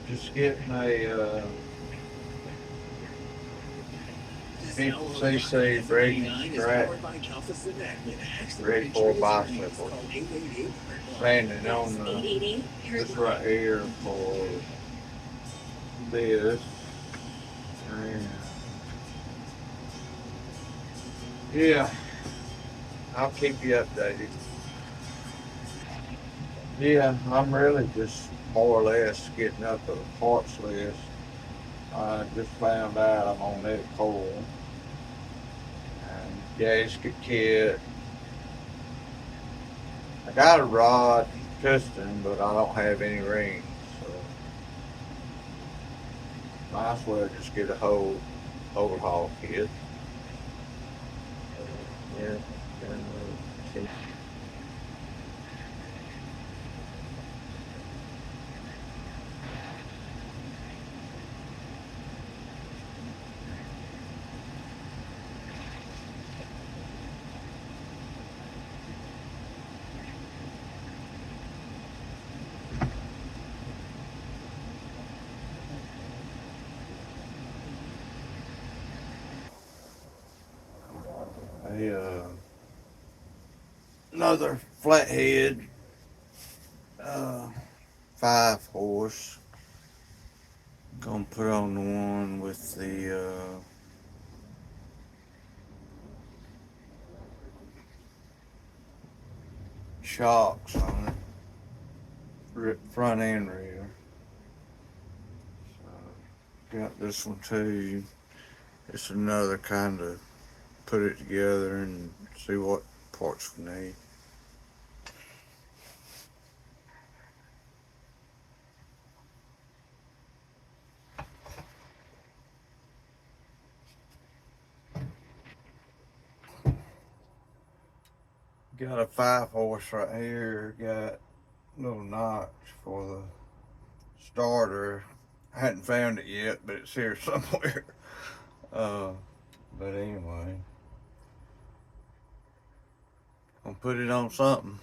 Just getting a 50cc braking strap ready for a bicycle. Landing on this right here for this. And yeah, I'll keep you updated. Yeah, I'm really just more or less getting up a parts list. I just found out I'm on that coal and gasket kit. I got a rod piston, but I don't have any rings, so might as well just get a whole overhaul kit. Yeah, and, another flathead, uh, 5 horse. Gonna put on the one with the shocks on it, front and rear. Got this one too. It's another kind of put it together and see what parts we need. Got a 5 horse right here. Got little notch for the starter. I hadn't found it yet, but it's here somewhere. Uh, but anyway, I'll put it on something.